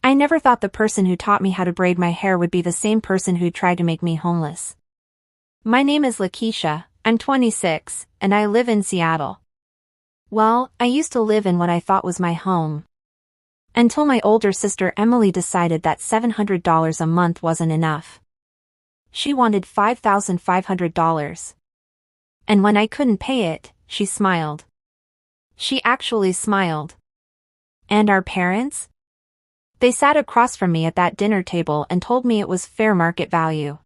I never thought the person who taught me how to braid my hair would be the same person who tried to make me homeless. My name is Lakeisha, I'm 26, and I live in Seattle. Well, I used to live in what I thought was my home. Until my older sister Emily decided that $700 a month wasn't enough. She wanted $5,500. And when I couldn't pay it, she smiled. She actually smiled. And our parents? They sat across from me at that dinner table and told me it was fair market value.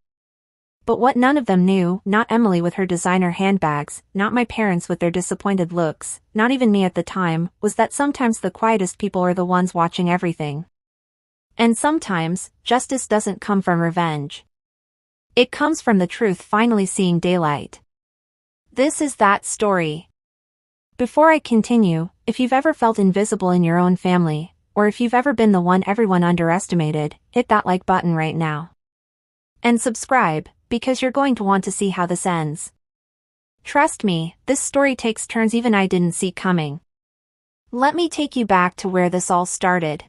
But what none of them knew, not Emily with her designer handbags, not my parents with their disappointed looks, not even me at the time, was that sometimes the quietest people are the ones watching everything. And sometimes, justice doesn't come from revenge. It comes from the truth finally seeing daylight. This is that story. Before I continue, if you've ever felt invisible in your own family, or if you've ever been the one everyone underestimated, hit that like button right now. And subscribe, because you're going to want to see how this ends. Trust me, this story takes turns even I didn't see coming. Let me take you back to where this all started.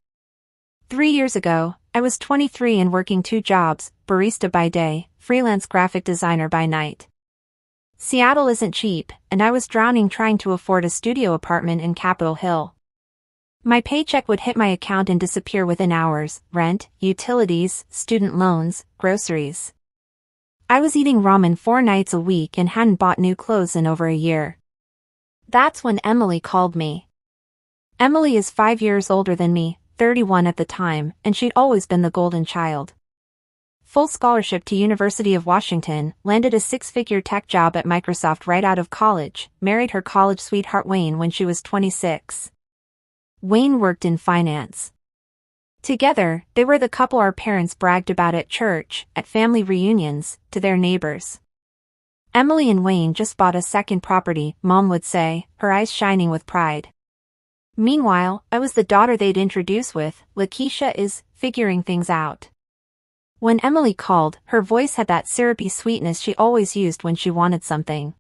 3 years ago, I was 23 and working 2 jobs, barista by day, freelance graphic designer by night. Seattle isn't cheap, and I was drowning trying to afford a studio apartment in Capitol Hill. My paycheck would hit my account and disappear within hours: rent, utilities, student loans, groceries. I was eating ramen 4 nights a week and hadn't bought new clothes in over a year. That's when Emily called me. Emily is 5 years older than me, 31 at the time, and she'd always been the golden child. Full scholarship to University of Washington, landed a 6-figure tech job at Microsoft right out of college, married her college sweetheart Wayne when she was 26. Wayne worked in finance. Together, they were the couple our parents bragged about at church, at family reunions, to their neighbors. Emily and Wayne just bought a second property, Mom would say, her eyes shining with pride. Meanwhile, I was the daughter they'd introduce with, Lakeisha is, figuring things out. When Emily called, her voice had that syrupy sweetness she always used when she wanted something.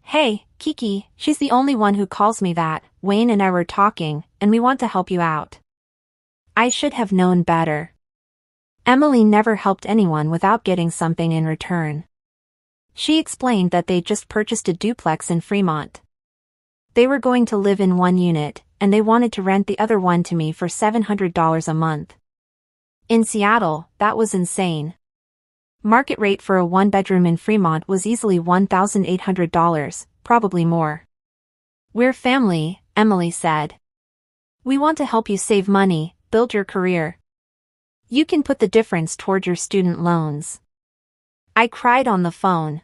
Hey, Kiki, she's the only one who calls me that. Wayne and I were talking, and we want to help you out. I should have known better. Emily never helped anyone without getting something in return. She explained that they'd just purchased a duplex in Fremont. They were going to live in one unit, and they wanted to rent the other one to me for $700 a month. In Seattle, that was insane. Market rate for a 1-bedroom in Fremont was easily $1,800, probably more. We're family, Emily said. We want to help you save money, build your career. You can put the difference toward your student loans. I cried on the phone.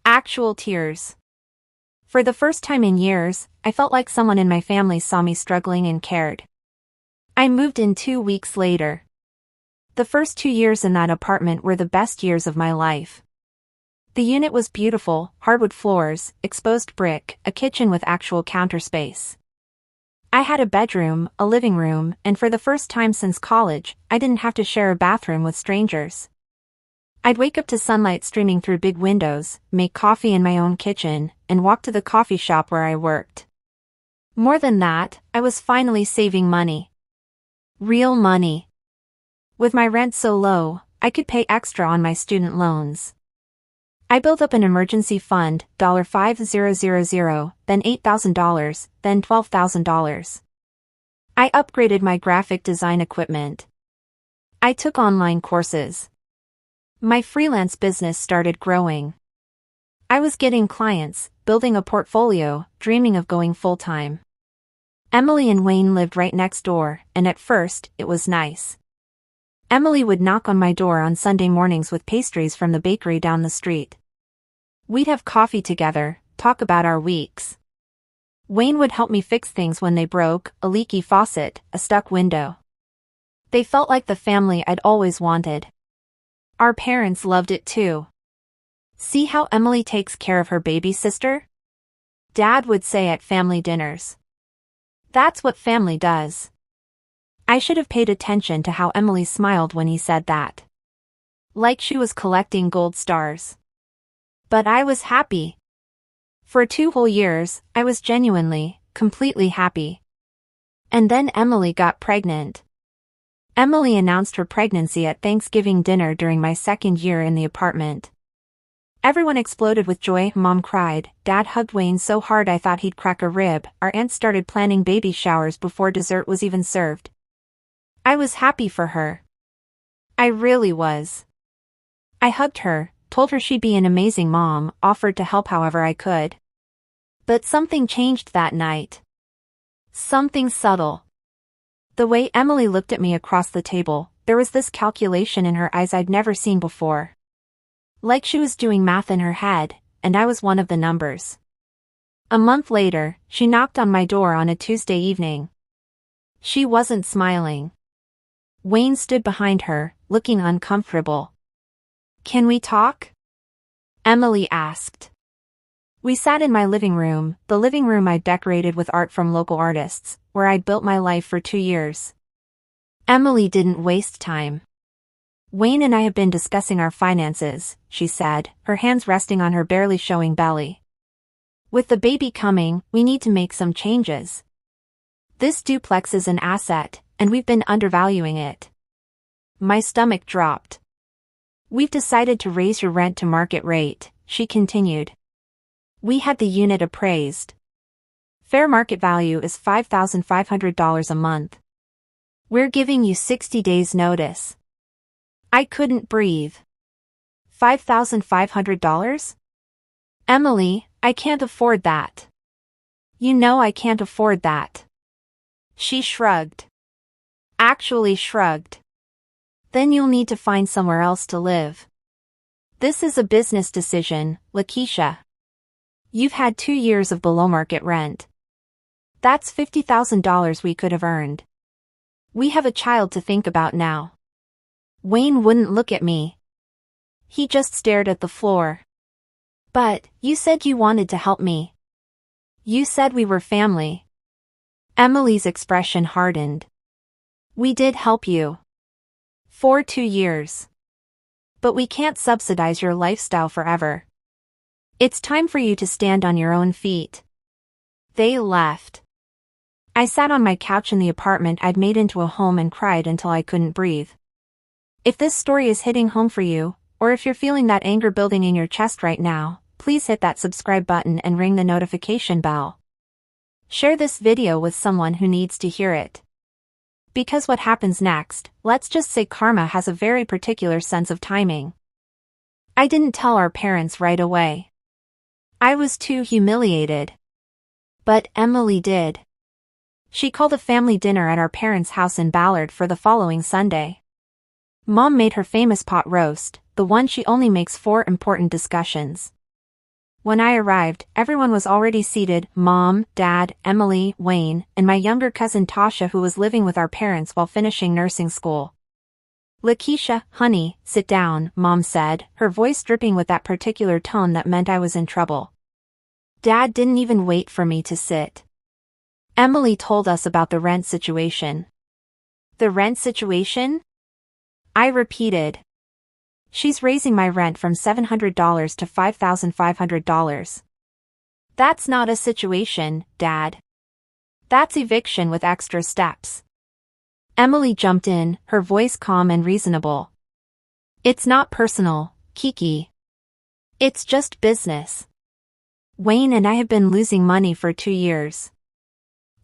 Actual tears. For the first time in years, I felt like someone in my family saw me struggling and cared. I moved in 2 weeks later. The first 2 years in that apartment were the best years of my life. The unit was beautiful, hardwood floors, exposed brick, a kitchen with actual counter space. I had a bedroom, a living room, and for the first time since college, I didn't have to share a bathroom with strangers. I'd wake up to sunlight streaming through big windows, make coffee in my own kitchen, and walk to the coffee shop where I worked. More than that, I was finally saving money. Real money. With my rent so low, I could pay extra on my student loans. I built up an emergency fund, $5,000, then $8,000, then $12,000. I upgraded my graphic design equipment. I took online courses. My freelance business started growing. I was getting clients, building a portfolio, dreaming of going full-time. Emily and Wayne lived right next door, and at first, it was nice. Emily would knock on my door on Sunday mornings with pastries from the bakery down the street. We'd have coffee together, talk about our weeks. Wayne would help me fix things when they broke, a leaky faucet, a stuck window. They felt like the family I'd always wanted. Our parents loved it too. See how Emily takes care of her baby sister? Dad would say at family dinners. That's what family does. I should have paid attention to how Emily smiled when he said that. Like she was collecting gold stars. But I was happy. For 2 whole years, I was genuinely, completely happy. And then Emily got pregnant. Emily announced her pregnancy at Thanksgiving dinner during my second year in the apartment. Everyone exploded with joy. Mom cried, Dad hugged Wayne so hard I thought he'd crack a rib. Our aunt started planning baby showers before dessert was even served. I was happy for her. I really was. I hugged her, told her she'd be an amazing mom, offered to help however I could. But something changed that night. Something subtle. The way Emily looked at me across the table, there was this calculation in her eyes I'd never seen before. Like she was doing math in her head, and I was one of the numbers. A month later, she knocked on my door on a Tuesday evening. She wasn't smiling. Wayne stood behind her, looking uncomfortable. Can we talk? Emily asked. We sat in my living room, the living room I'd decorated with art from local artists, where I'd built my life for 2 years. Emily didn't waste time. Wayne and I have been discussing our finances, she said, her hands resting on her barely showing belly. With the baby coming, we need to make some changes. This duplex is an asset, and we've been undervaluing it. My stomach dropped. We've decided to raise your rent to market rate, she continued. We had the unit appraised. Fair market value is $5,500 a month. We're giving you 60 days notice. I couldn't breathe. $5,500? Emily, I can't afford that. You know I can't afford that. She shrugged. Actually shrugged. Then you'll need to find somewhere else to live. This is a business decision, Lakeisha. You've had 2 years of below-market rent. That's $50,000 we could have earned. We have a child to think about now. Wayne wouldn't look at me. He just stared at the floor. But, you said you wanted to help me. You said we were family. Emily's expression hardened. We did help you. For 2 years. But we can't subsidize your lifestyle forever. It's time for you to stand on your own feet. They left. I sat on my couch in the apartment I'd made into a home and cried until I couldn't breathe. If this story is hitting home for you, or if you're feeling that anger building in your chest right now, please hit that subscribe button and ring the notification bell. Share this video with someone who needs to hear it. Because what happens next, let's just say karma has a very particular sense of timing. I didn't tell our parents right away. I was too humiliated. But Emily did. She called a family dinner at our parents' house in Ballard for the following Sunday. Mom made her famous pot roast, the one she only makes for important discussions. When I arrived, everyone was already seated, Mom, Dad, Emily, Wayne, and my younger cousin Tasha who was living with our parents while finishing nursing school. Lakeisha, honey, sit down, Mom said, her voice dripping with that particular tone that meant I was in trouble. Dad didn't even wait for me to sit. Emily told us about the rent situation. The rent situation? I repeated. She's raising my rent from $700 to $5,500. That's not a situation, Dad. That's eviction with extra steps. Emily jumped in, her voice calm and reasonable. It's not personal, Kiki. It's just business. Wayne and I have been losing money for 2 years.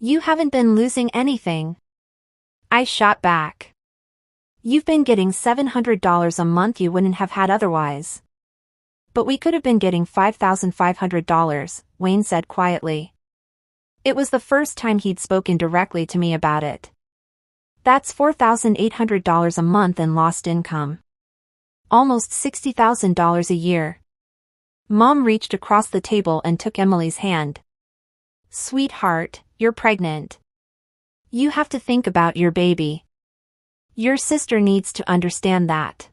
You haven't been losing anything. I shot back. You've been getting $700 a month you wouldn't have had otherwise. But we could have been getting $5,500, Wayne said quietly. It was the first time he'd spoken directly to me about it. That's $4,800 a month in lost income. Almost $60,000 a year. Mom reached across the table and took Emily's hand. Sweetheart, you're pregnant. You have to think about your baby. Your sister needs to understand that.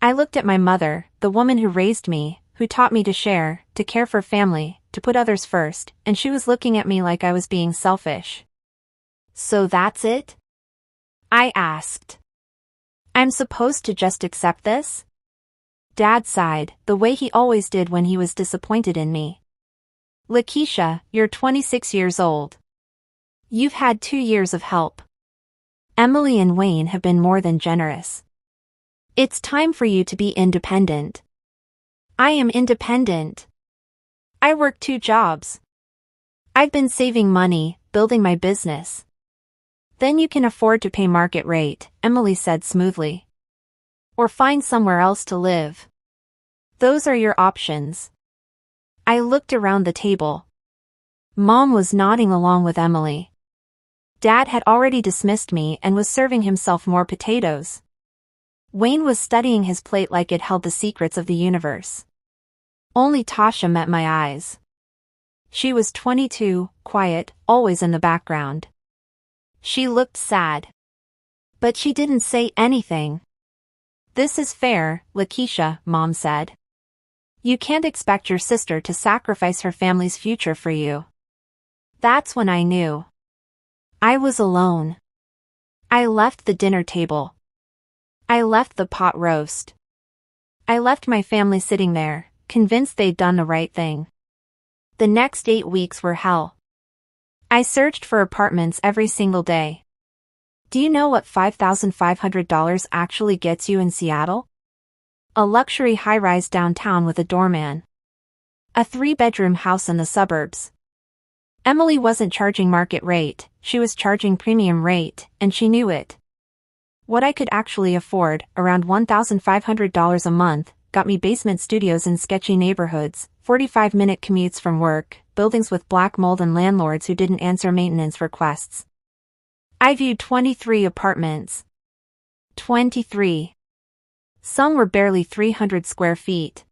I looked at my mother, the woman who raised me, who taught me to share, to care for family, to put others first, and she was looking at me like I was being selfish. So that's it? I asked. I'm supposed to just accept this? Dad sighed, the way he always did when he was disappointed in me. Lakeisha, you're 26 years old. You've had 2 years of help. Emily and Wayne have been more than generous. It's time for you to be independent. I am independent. I work 2 jobs. I've been saving money, building my business. Then you can afford to pay market rate, Emily said smoothly. Or find somewhere else to live. Those are your options. I looked around the table. Mom was nodding along with Emily. Dad had already dismissed me and was serving himself more potatoes. Wayne was studying his plate like it held the secrets of the universe. Only Tasha met my eyes. She was 22, quiet, always in the background. She looked sad. But she didn't say anything. This is fair, Lakeisha, Mom said. You can't expect your sister to sacrifice her family's future for you. That's when I knew. I was alone. I left the dinner table. I left the pot roast. I left my family sitting there, convinced they'd done the right thing. The next 8 weeks were hell. I searched for apartments every single day. Do you know what $5,500 actually gets you in Seattle? A luxury high-rise downtown with a doorman. A 3-bedroom house in the suburbs. Emily wasn't charging market rate, she was charging premium rate, and she knew it. What I could actually afford, around $1,500 a month, got me basement studios in sketchy neighborhoods, 45-minute commutes from work, buildings with black mold and landlords who didn't answer maintenance requests. I viewed 23 apartments. 23. Some were barely 300 square feet.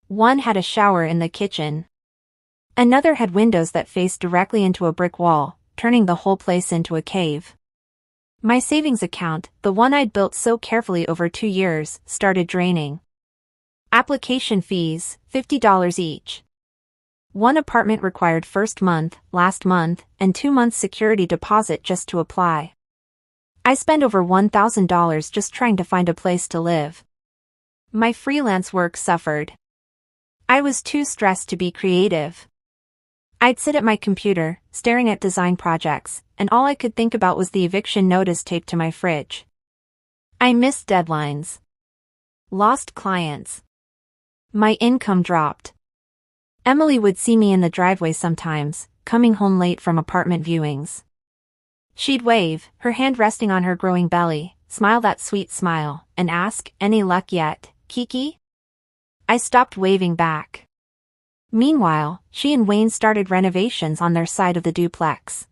One had a shower in the kitchen. Another had windows that faced directly into a brick wall, turning the whole place into a cave. My savings account, the one I'd built so carefully over 2 years, started draining. Application fees, $50 each. One apartment required first month, last month, and 2 months security deposit just to apply. I spent over $1,000 just trying to find a place to live. My freelance work suffered. I was too stressed to be creative. I'd sit at my computer, staring at design projects, and all I could think about was the eviction notice taped to my fridge. I missed deadlines. Lost clients. My income dropped. Emily would see me in the driveway sometimes, coming home late from apartment viewings. She'd wave, her hand resting on her growing belly, smile that sweet smile, and ask, "Any luck yet, Kiki?" I stopped waving back. Meanwhile, she and Wayne started renovations on their side of the duplex.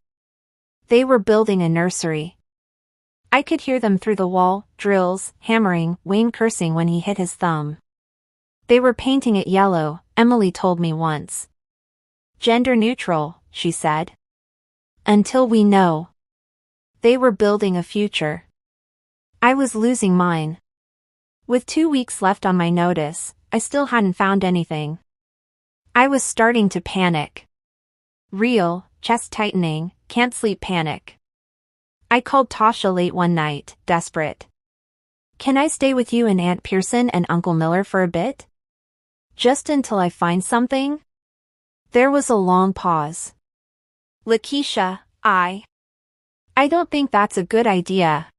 They were building a nursery. I could hear them through the wall, drills, hammering, Wayne cursing when he hit his thumb. They were painting it yellow, Emily told me once. Gender neutral, she said. Until we know. They were building a future. I was losing mine. With 2 weeks left on my notice, I still hadn't found anything. I was starting to panic. Real, chest-tightening, can't-sleep panic. I called Tasha late one night, desperate. "Can I stay with you and Aunt Pearson and Uncle Miller for a bit? Just until I find something?" There was a long pause. "Lakeisha, I don't think that's a good idea.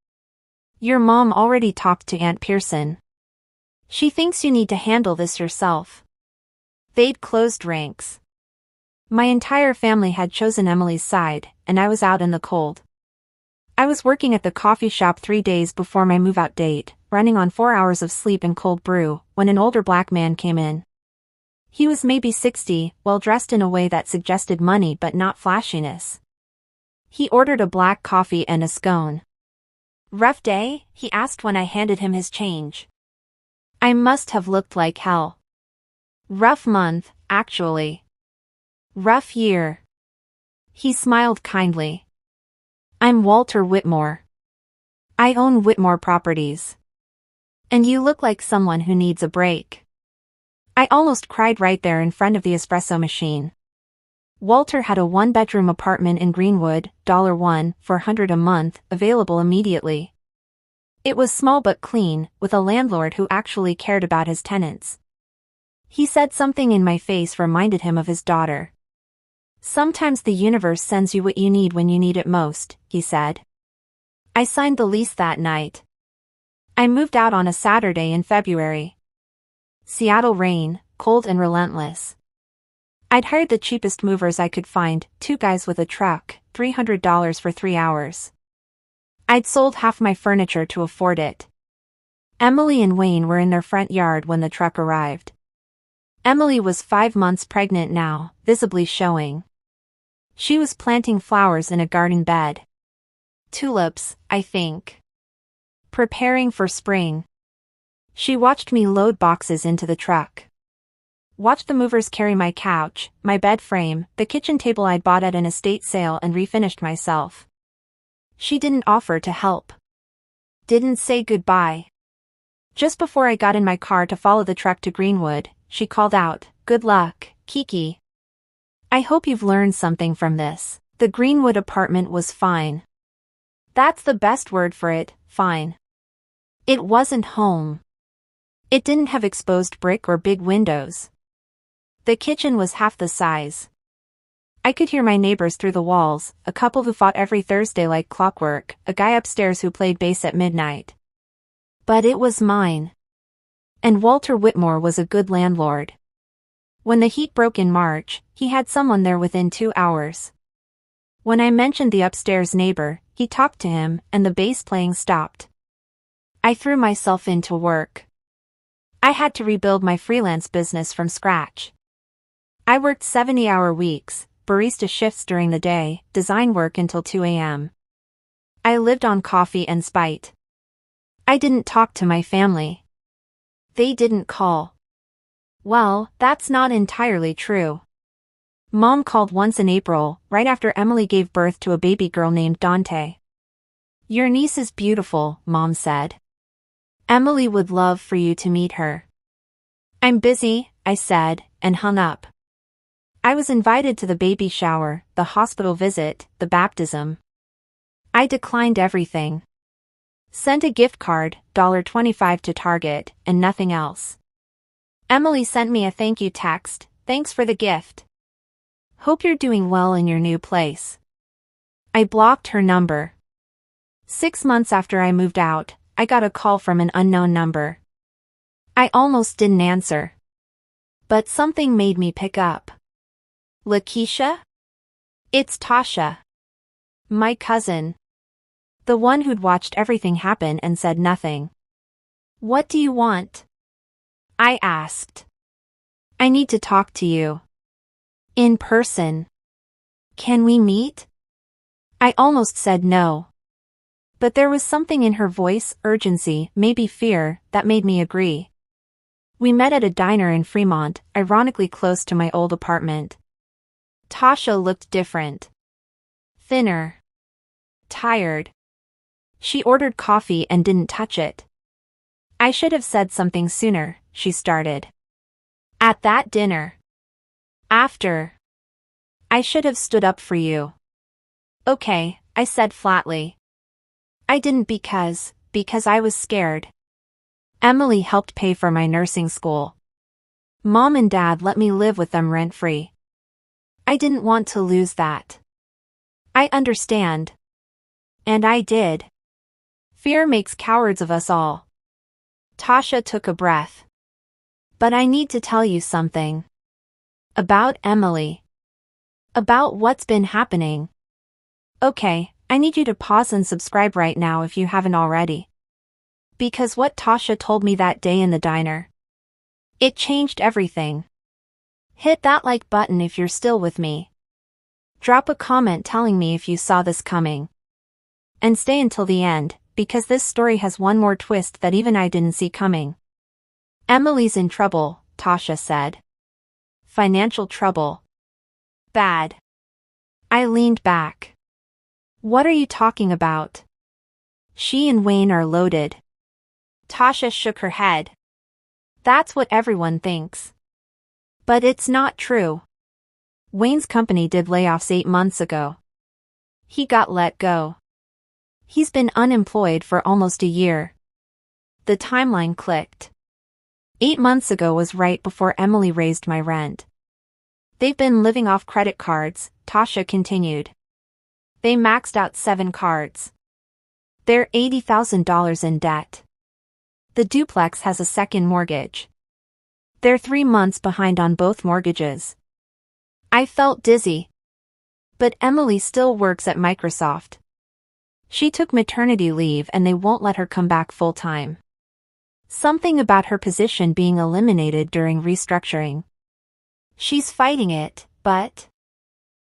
Your mom already talked to Aunt Pearson. She thinks you need to handle this yourself." They'd closed ranks. My entire family had chosen Emily's side, and I was out in the cold. I was working at the coffee shop 3 days before my move-out date, running on 4 hours of sleep and cold brew, when an older black man came in. He was maybe 60, well dressed in a way that suggested money but not flashiness. He ordered a black coffee and a scone. "Rough day?" he asked when I handed him his change. I must have looked like hell. "Rough month, actually. Rough year." He smiled kindly. "I'm Walter Whitmore. I own Whitmore Properties. And you look like someone who needs a break." I almost cried right there in front of the espresso machine. Walter had a 1-bedroom apartment in Greenwood, $1 for $100 a month, available immediately. It was small but clean, with a landlord who actually cared about his tenants. He said something in my face reminded him of his daughter. "Sometimes the universe sends you what you need when you need it most," he said. I signed the lease that night. I moved out on a Saturday in February. Seattle rain, cold and relentless. I'd hired the cheapest movers I could find, 2 guys with a truck, $300 for 3 hours. I'd sold half my furniture to afford it. Emily and Wayne were in their front yard when the truck arrived. Emily was 5 months pregnant now, visibly showing. She was planting flowers in a garden bed. Tulips, I think. Preparing for spring. She watched me load boxes into the truck. Watched the movers carry my couch, my bed frame, the kitchen table I'd bought at an estate sale and refinished myself. She didn't offer to help. Didn't say goodbye. Just before I got in my car to follow the truck to Greenwood, she called out, "Good luck, Kiki. I hope you've learned something from this." The Greenwood apartment was fine. That's the best word for it, fine. It wasn't home. It didn't have exposed brick or big windows. The kitchen was half the size. I could hear my neighbors through the walls, a couple who fought every Thursday like clockwork, a guy upstairs who played bass at midnight. But it was mine. And Walter Whitmore was a good landlord. When the heat broke in March, he had someone there within 2 hours. When I mentioned the upstairs neighbor, he talked to him, and the bass playing stopped. I threw myself into work. I had to rebuild my freelance business from scratch. I worked 70-hour weeks, barista shifts during the day, design work until 2 a.m. I lived on coffee and spite. I didn't talk to my family. They didn't call. Well, that's not entirely true. Mom called once in April, right after Emily gave birth to a baby girl named Dante. "Your niece is beautiful," Mom said. "Emily would love for you to meet her." "I'm busy," I said, and hung up. I was invited to the baby shower, the hospital visit, the baptism. I declined everything. Sent a gift card, $25 to Target, and nothing else. Emily sent me a thank you text, "Thanks for the gift. Hope you're doing well in your new place." I blocked her number. 6 months after I moved out, I got a call from an unknown number. I almost didn't answer. But something made me pick up. "Lakeisha? It's Tasha. My cousin. The one who'd watched everything happen and said nothing." "What do you want?" I asked. "I need to talk to you. In person. Can we meet?" I almost said no. But there was something in her voice, urgency, maybe fear, that made me agree. We met at a diner in Fremont, ironically close to my old apartment. Tasha looked different. Thinner. Tired. She ordered coffee and didn't touch it. "I should have said something sooner," she started. "At that dinner. After. I should have stood up for you." "Okay," I said flatly. "I didn't because I was scared. Emily helped pay for my nursing school. Mom and Dad let me live with them rent-free. I didn't want to lose that. I understand. And I did. Fear makes cowards of us all." Tasha took a breath. "But I need to tell you something. About Emily. About what's been happening." "Okay, I need you to pause and subscribe right now if you haven't already. Because what Tasha told me that day in the diner. It changed everything. Hit that like button if you're still with me. Drop a comment telling me if you saw this coming. And stay until the end, because this story has one more twist that even I didn't see coming." "Emily's in trouble," Tasha said. "Financial trouble. Bad." I leaned back. "What are you talking about?" "She and Wayne are loaded." Tasha shook her head. "That's what everyone thinks. But it's not true. Wayne's company did layoffs 8 months ago. He got let go. He's been unemployed for almost a year." The timeline clicked. 8 months ago was right before Emily raised my rent. "They've been living off credit cards," Tasha continued. "They maxed out 7 cards. They're $80,000 in debt. The duplex has a second mortgage. They're 3 months behind on both mortgages. I felt dizzy. But Emily still works at Microsoft. She took maternity leave and they won't let her come back full-time. Something about her position being eliminated during restructuring. She's fighting it, but...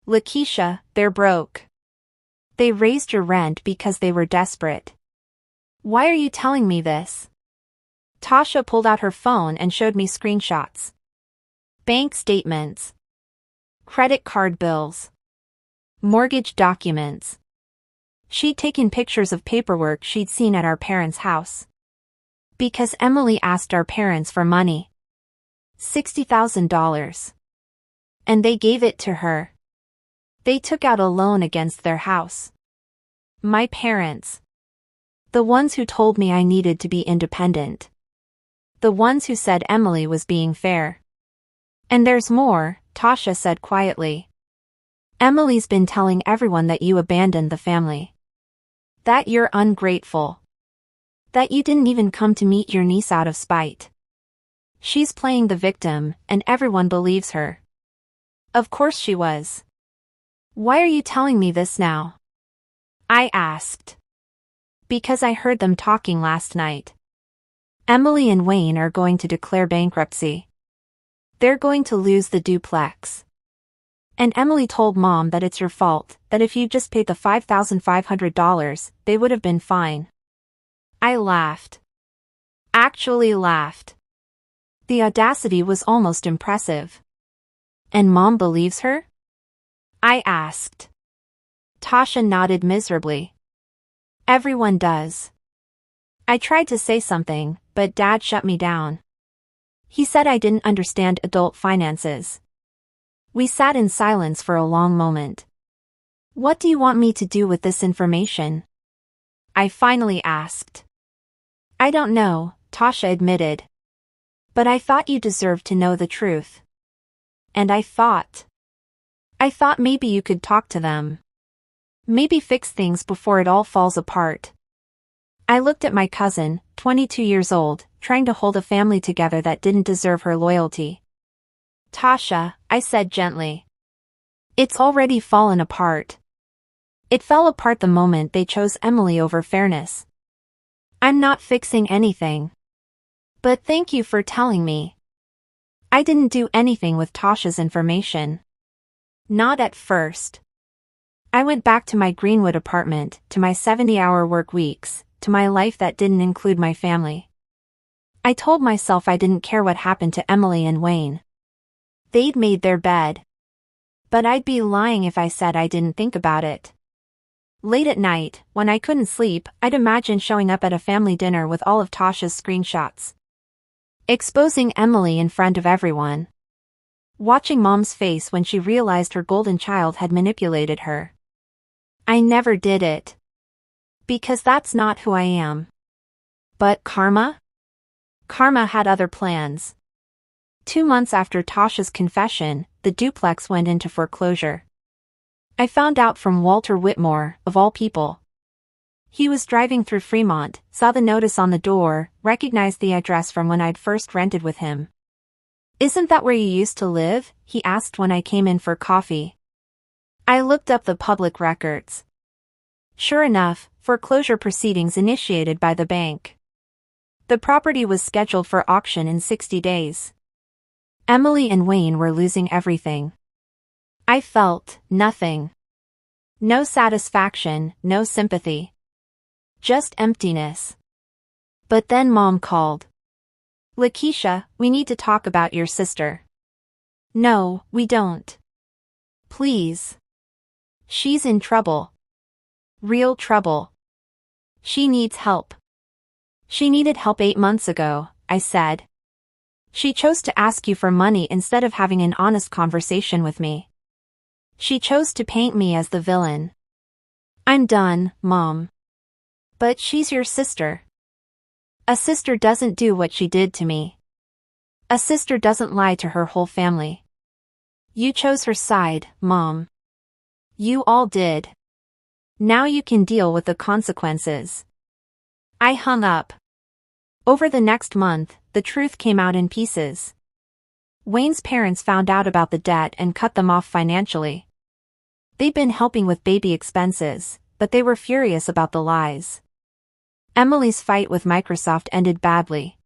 Lakeisha, they're broke. They raised your rent because they were desperate. Why are you telling me this? Tasha pulled out her phone and showed me screenshots. Bank statements. Credit card bills. Mortgage documents. She'd taken pictures of paperwork she'd seen at our parents' house. Because Emily asked our parents for money. $60,000. And they gave it to her. They took out a loan against their house. My parents. The ones who told me I needed to be independent. The ones who said Emily was being fair. And there's more, Tasha said quietly. Emily's been telling everyone that you abandoned the family. That you're ungrateful. That you didn't even come to meet your niece out of spite. She's playing the victim, and everyone believes her. Of course she was. Why are you telling me this now? I asked. Because I heard them talking last night. Emily and Wayne are going to declare bankruptcy. They're going to lose the duplex. And Emily told Mom that it's your fault, that if you just paid the $5,500, they would have been fine. I laughed. Actually laughed. The audacity was almost impressive. And Mom believes her? I asked. Tasha nodded miserably. Everyone does. I tried to say something, but Dad shut me down. He said I didn't understand adult finances. We sat in silence for a long moment. What do you want me to do with this information? I finally asked. I don't know, Tasha admitted. But I thought you deserved to know the truth. And I thought maybe you could talk to them. Maybe fix things before it all falls apart. I looked at my cousin, 22 years old, trying to hold a family together that didn't deserve her loyalty. Tasha, I said gently. It's already fallen apart. It fell apart the moment they chose Emily over fairness. I'm not fixing anything. But thank you for telling me. I didn't do anything with Tasha's information. Not at first. I went back to my Greenwood apartment, to my 70-hour work weeks, to my life that didn't include my family. I told myself I didn't care what happened to Emily and Wayne. They'd made their bed. But I'd be lying if I said I didn't think about it. Late at night, when I couldn't sleep, I'd imagine showing up at a family dinner with all of Tasha's screenshots. Exposing Emily in front of everyone. Watching Mom's face when she realized her golden child had manipulated her. I never did it. Because that's not who I am. But karma? Karma had other plans. 2 months after Tasha's confession, the duplex went into foreclosure. I found out from Walter Whitmore, of all people. He was driving through Fremont, saw the notice on the door, recognized the address from when I'd first rented with him. Isn't that where you used to live? He asked when I came in for coffee. I looked up the public records. Sure enough, foreclosure proceedings initiated by the bank. The property was scheduled for auction in 60 days. Emily and Wayne were losing everything. I felt nothing. No satisfaction, no sympathy. Just emptiness. But then Mom called. Lakeisha, we need to talk about your sister. No, we don't. Please. She's in trouble. Real trouble. She needs help. She needed help 8 months ago, I said. She chose to ask you for money instead of having an honest conversation with me. She chose to paint me as the villain. I'm done, Mom. But she's your sister. A sister doesn't do what she did to me. A sister doesn't lie to her whole family. You chose her side, Mom. You all did. Now you can deal with the consequences." I hung up. Over the next month, the truth came out in pieces. Wayne's parents found out about the debt and cut them off financially. They'd been helping with baby expenses, but they were furious about the lies. Emily's fight with Microsoft ended badly.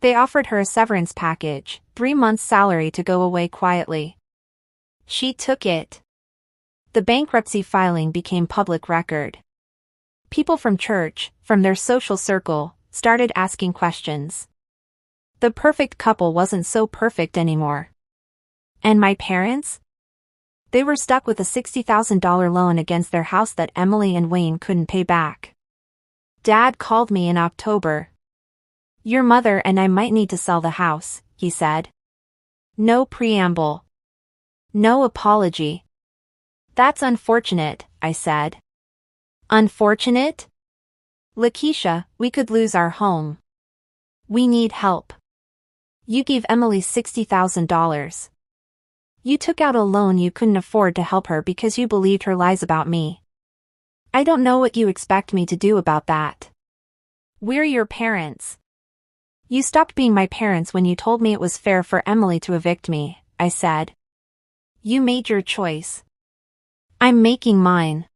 They offered her a severance package, 3 months' salary to go away quietly. She took it. The bankruptcy filing became public record. People from church, from their social circle, started asking questions. The perfect couple wasn't so perfect anymore. And my parents? They were stuck with a $60,000 loan against their house that Emily and Wayne couldn't pay back. Dad called me in October. "Your mother and I might need to sell the house," he said. No preamble. No apology. "That's unfortunate," I said. "Unfortunate? Lakeisha, we could lose our home. We need help. You gave Emily $60,000. You took out a loan you couldn't afford to help her because you believed her lies about me. I don't know what you expect me to do about that. We're your parents. You stopped being my parents when you told me it was fair for Emily to evict me," I said. "You made your choice. I'm making mine."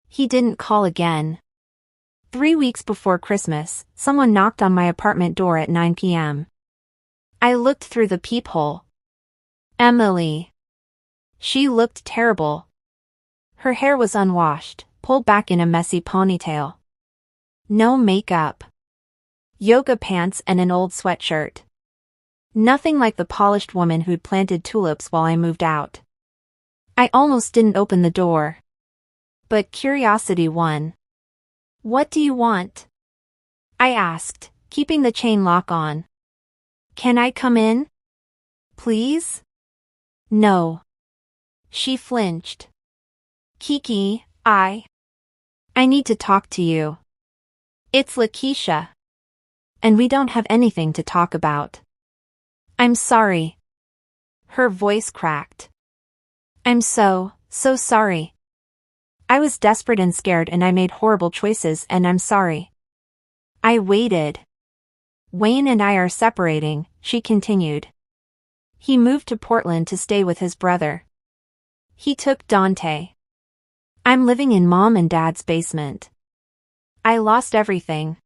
He didn't call again. 3 weeks before Christmas, someone knocked on my apartment door at 9 p.m. I looked through the peephole. Emily. She looked terrible. Her hair was unwashed, pulled back in a messy ponytail. No makeup. Yoga pants and an old sweatshirt. Nothing like the polished woman who'd planted tulips while I moved out. I almost didn't open the door. But curiosity won. "What do you want?" I asked, keeping the chain lock on. "Can I come in? Please?" "No." She flinched. "Kiki, I need to talk to you. It's Lakeisha. And we don't have anything to talk about." "I'm sorry." Her voice cracked. "I'm so sorry. I was desperate and scared and I made horrible choices and I'm sorry." I waited. "Wayne and I are separating," she continued. "He moved to Portland to stay with his brother. He took Dante. I'm living in Mom and Dad's basement. I lost everything.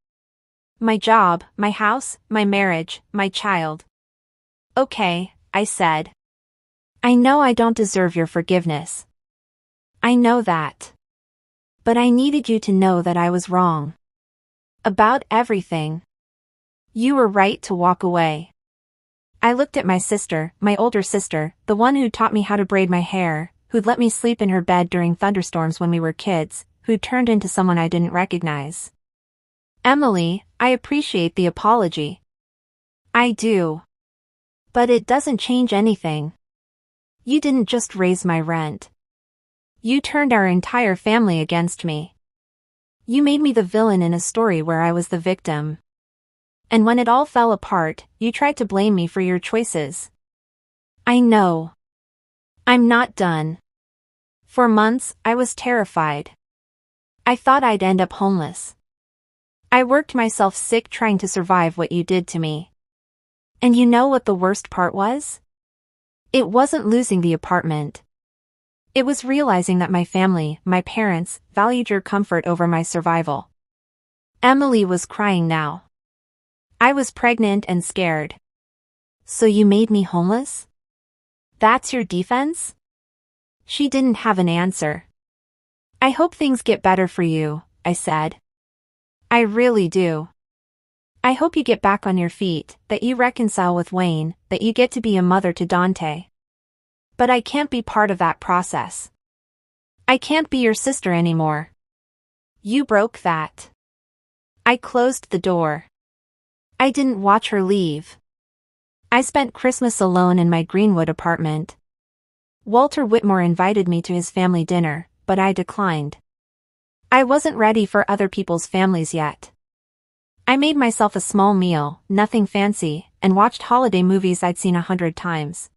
My job, my house, my marriage, my child." "Okay," I said. "I know I don't deserve your forgiveness. I know that. But I needed you to know that I was wrong. About everything. You were right to walk away." I looked at my sister, my older sister, the one who taught me how to braid my hair, who'd let me sleep in her bed during thunderstorms when we were kids, who'd turned into someone I didn't recognize. "Emily, I appreciate the apology. I do. But it doesn't change anything. You didn't just raise my rent. You turned our entire family against me. You made me the villain in a story where I was the victim. And when it all fell apart, you tried to blame me for your choices. I know. I'm not done." For months, I was terrified. I thought I'd end up homeless. I worked myself sick trying to survive what you did to me. And you know what the worst part was? It wasn't losing the apartment. It was realizing that my family, my parents, valued your comfort over my survival. Emily was crying now. I was pregnant and scared. "So you made me homeless? That's your defense?" She didn't have an answer. "I hope things get better for you," I said. "I really do. I hope you get back on your feet, that you reconcile with Wayne, that you get to be a mother to Dante. But I can't be part of that process. I can't be your sister anymore. You broke that." I closed the door. I didn't watch her leave. I spent Christmas alone in my Greenwood apartment. Walter Whitmore invited me to his family dinner, but I declined. I wasn't ready for other people's families yet. I made myself a small meal, nothing fancy, and watched holiday movies I'd seen 100 times.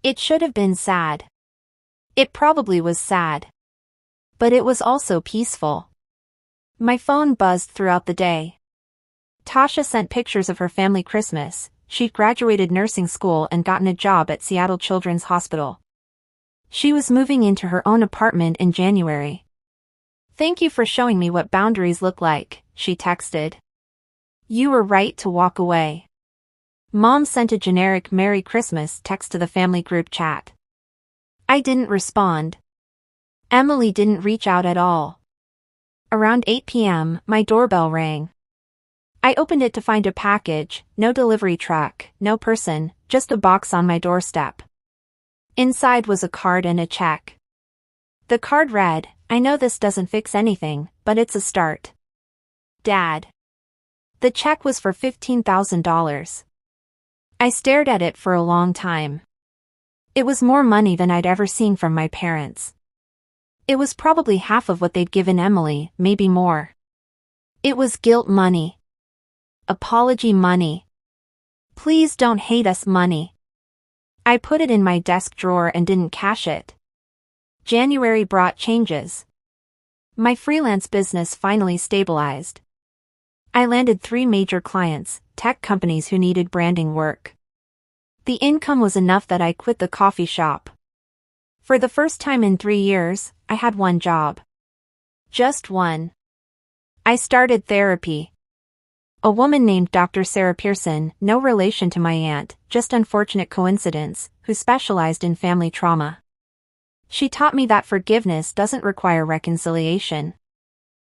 It should have been sad. It probably was sad. But it was also peaceful. My phone buzzed throughout the day. Tasha sent pictures of her family Christmas. She'd graduated nursing school and gotten a job at Seattle Children's Hospital. She was moving into her own apartment in January. "Thank you for showing me what boundaries look like," she texted. "You were right to walk away." Mom sent a generic Merry Christmas text to the family group chat. I didn't respond. Emily didn't reach out at all. Around 8 p.m., my doorbell rang. I opened it to find a package, no delivery truck, no person, just a box on my doorstep. Inside was a card and a check. The card read, "I know this doesn't fix anything, but it's a start. Dad." The check was for $15,000. I stared at it for a long time. It was more money than I'd ever seen from my parents. It was probably half of what they'd given Emily, maybe more. It was guilt money. Apology money. Please don't hate us money. I put it in my desk drawer and didn't cash it. January brought changes. My freelance business finally stabilized. I landed 3 major clients, tech companies who needed branding work. The income was enough that I quit the coffee shop. For the first time in 3 years, I had one job. Just one. I started therapy. A woman named Dr. Sarah Pearson, no relation to my aunt, just unfortunate coincidence, who specialized in family trauma. She taught me that forgiveness doesn't require reconciliation.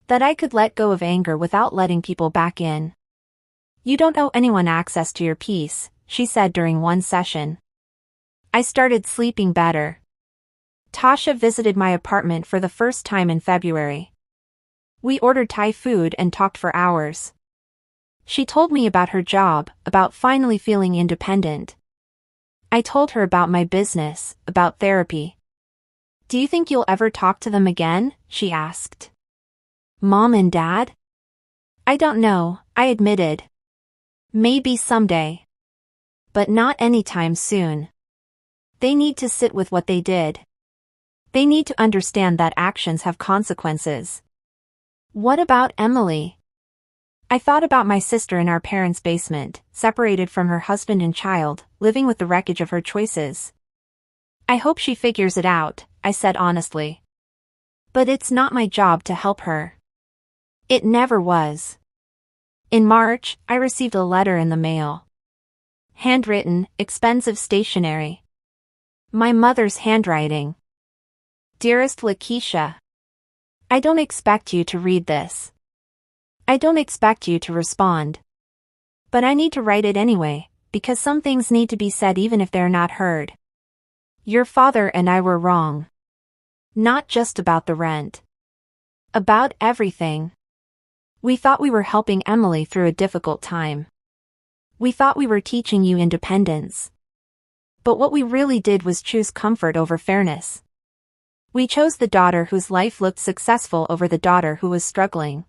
That I could let go of anger without letting people back in. "You don't owe anyone access to your peace," she said during one session. I started sleeping better. Tasha visited my apartment for the first time in February. We ordered Thai food and talked for hours. She told me about her job, about finally feeling independent. I told her about my business, about therapy. "Do you think you'll ever talk to them again?" she asked. "Mom and Dad?" "I don't know," I admitted. "Maybe someday. But not anytime soon. They need to sit with what they did. They need to understand that actions have consequences." "What about Emily?" I thought about my sister in our parents' basement, separated from her husband and child, living with the wreckage of her choices. "I hope she figures it out," I said honestly. "But it's not my job to help her. It never was." In March, I received a letter in the mail. Handwritten, expensive stationery. My mother's handwriting. "Dearest Lakeisha, I don't expect you to read this. I don't expect you to respond. But I need to write it anyway, because some things need to be said even if they're not heard. Your father and I were wrong. Not just about the rent. About everything. We thought we were helping Emily through a difficult time. We thought we were teaching you independence. But what we really did was choose comfort over fairness. We chose the daughter whose life looked successful over the daughter who was struggling.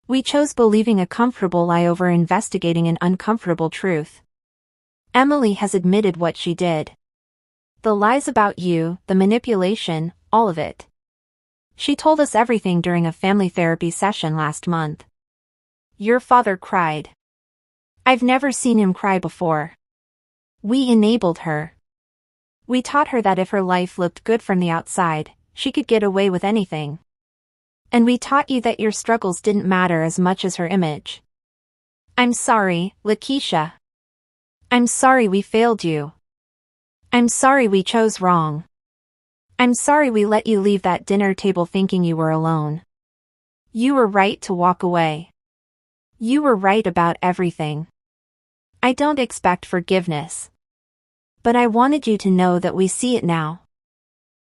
We chose believing a comfortable lie over investigating an uncomfortable truth. Emily has admitted what she did. The lies about you, the manipulation, all of it. She told us everything during a family therapy session last month. Your father cried. I've never seen him cry before. We enabled her. We taught her that if her life looked good from the outside, she could get away with anything. And we taught you that your struggles didn't matter as much as her image. I'm sorry, Lakeisha. I'm sorry we failed you. I'm sorry we chose wrong. I'm sorry we let you leave that dinner table thinking you were alone. You were right to walk away. You were right about everything. I don't expect forgiveness. But I wanted you to know that we see it now.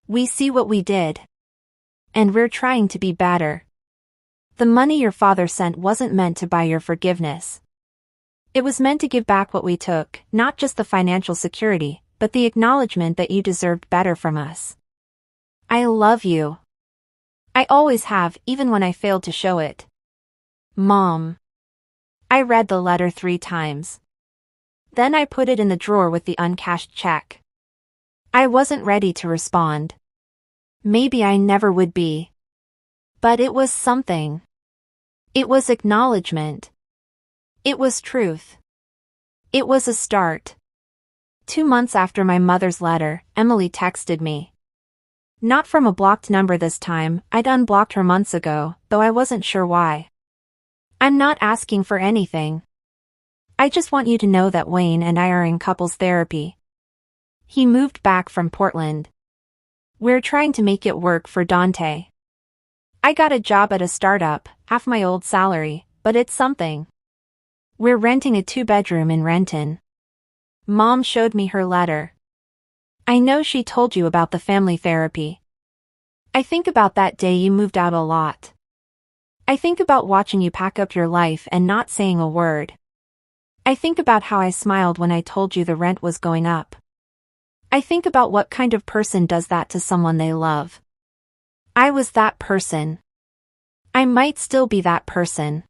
We see what we did. And we're trying to be better. The money your father sent wasn't meant to buy your forgiveness. It was meant to give back what we took, not just the financial security, but the acknowledgement that you deserved better from us. I love you. I always have, even when I failed to show it. Mom. I read the letter 3 times. Then I put it in the drawer with the uncashed check. I wasn't ready to respond. Maybe I never would be. But it was something. It was acknowledgement. It was truth. It was a start. 2 months after my mother's letter, Emily texted me. Not from a blocked number this time, I'd unblocked her months ago, though I wasn't sure why. I'm not asking for anything. I just want you to know that Wayne and I are in couples therapy. He moved back from Portland. We're trying to make it work for Dante. I got a job at a startup, half my old salary, but it's something. We're renting a 2-bedroom in Renton. Mom showed me her letter. I know she told you about the family therapy. I think about that day you moved out a lot. I think about watching you pack up your life and not saying a word. I think about how I smiled when I told you the rent was going up. I think about what kind of person does that to someone they love. I was that person. I might still be that person.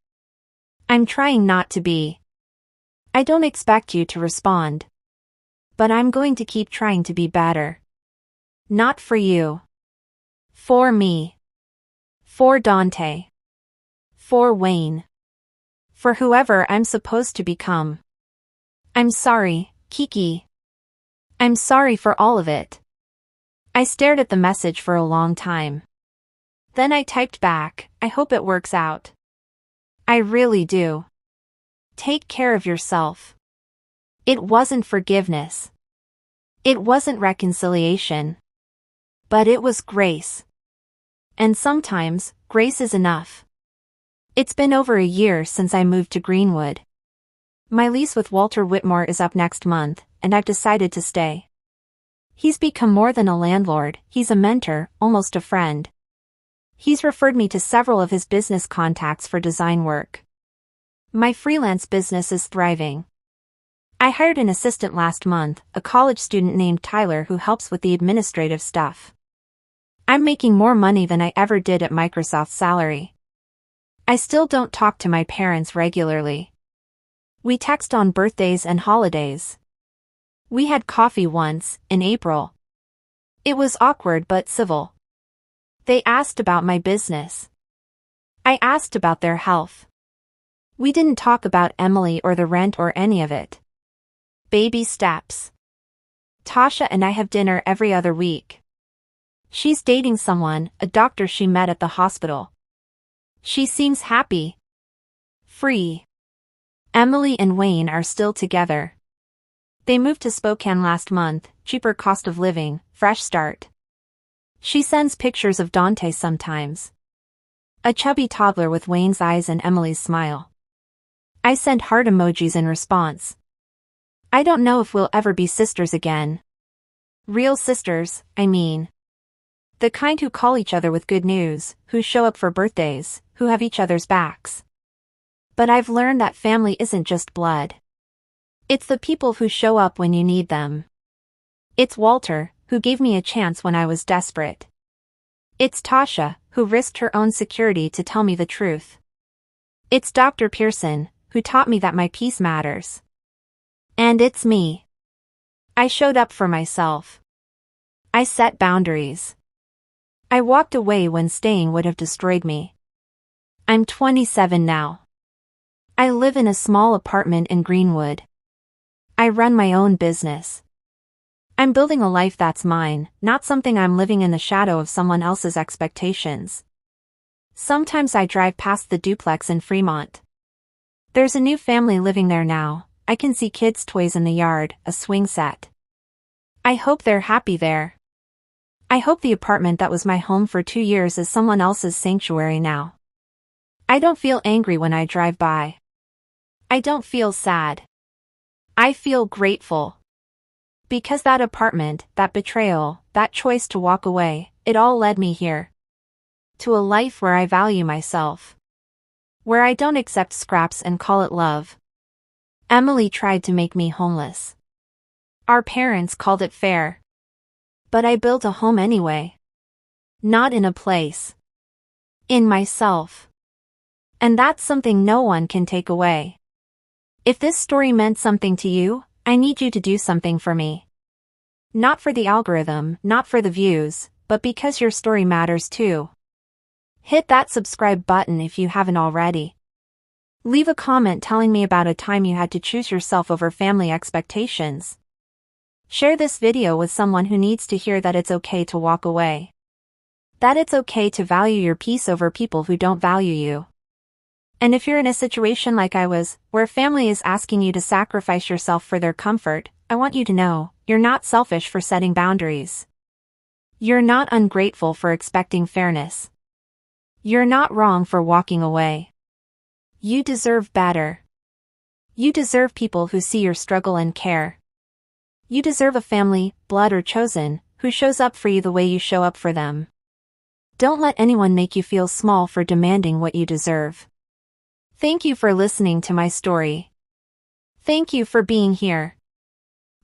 I'm trying not to be. I don't expect you to respond. But I'm going to keep trying to be better. Not for you. For me. For Dante. For Wayne. For whoever I'm supposed to become. I'm sorry, Kiki. I'm sorry for all of it. I stared at the message for a long time. Then I typed back, I hope it works out. I really do. Take care of yourself. It wasn't forgiveness. It wasn't reconciliation. But it was grace. And sometimes, grace is enough. It's been over a year since I moved to Greenwood. My lease with Walter Whitmore is up next month, and I've decided to stay. He's become more than a landlord, he's a mentor, almost a friend. He's referred me to several of his business contacts for design work. My freelance business is thriving. I hired an assistant last month, a college student named Tyler who helps with the administrative stuff. I'm making more money than I ever did at Microsoft's salary. I still don't talk to my parents regularly. We text on birthdays and holidays. We had coffee once, in April. It was awkward but civil. They asked about my business. I asked about their health. We didn't talk about Emily or the rent or any of it. Baby steps. Tasha and I have dinner every other week. She's dating someone, a doctor she met at the hospital. She seems happy. Free. Emily and Wayne are still together. They moved to Spokane last month, cheaper cost of living, fresh start. She sends pictures of Dante sometimes. A chubby toddler with Wayne's eyes and Emily's smile. I send heart emojis in response. I don't know if we'll ever be sisters again. Real sisters, I mean. The kind who call each other with good news, who show up for birthdays, who have each other's backs. But I've learned that family isn't just blood. It's the people who show up when you need them. It's Walter, who gave me a chance when I was desperate. It's Tasha, who risked her own security to tell me the truth. It's Dr. Pearson, who taught me that my peace matters. And it's me. I showed up for myself. I set boundaries. I walked away when staying would have destroyed me. I'm 27 now. I live in a small apartment in Greenwood. I run my own business. I'm building a life that's mine, not something I'm living in the shadow of someone else's expectations. Sometimes I drive past the duplex in Fremont. There's a new family living there now. I can see kids' toys in the yard, a swing set. I hope they're happy there. I hope the apartment that was my home for 2 years is someone else's sanctuary now. I don't feel angry when I drive by. I don't feel sad. I feel grateful. Because that apartment, that betrayal, that choice to walk away, it all led me here. To a life where I value myself. Where I don't accept scraps and call it love. Emily tried to make me homeless. Our parents called it fair. But I built a home anyway. Not in a place. In myself. And that's something no one can take away. If this story meant something to you, I need you to do something for me. Not for the algorithm, not for the views, but because your story matters too. Hit that subscribe button if you haven't already. Leave a comment telling me about a time you had to choose yourself over family expectations. Share this video with someone who needs to hear that it's okay to walk away. That it's okay to value your peace over people who don't value you. And if you're in a situation like I was, where family is asking you to sacrifice yourself for their comfort, I want you to know, you're not selfish for setting boundaries. You're not ungrateful for expecting fairness. You're not wrong for walking away. You deserve better. You deserve people who see your struggle and care. You deserve a family, blood or chosen, who shows up for you the way you show up for them. Don't let anyone make you feel small for demanding what you deserve. Thank you for listening to my story. Thank you for being here.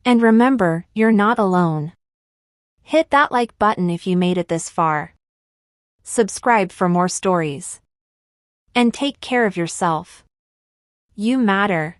And remember, you're not alone. Hit that like button if you made it this far. Subscribe for more stories. And take care of yourself. You matter.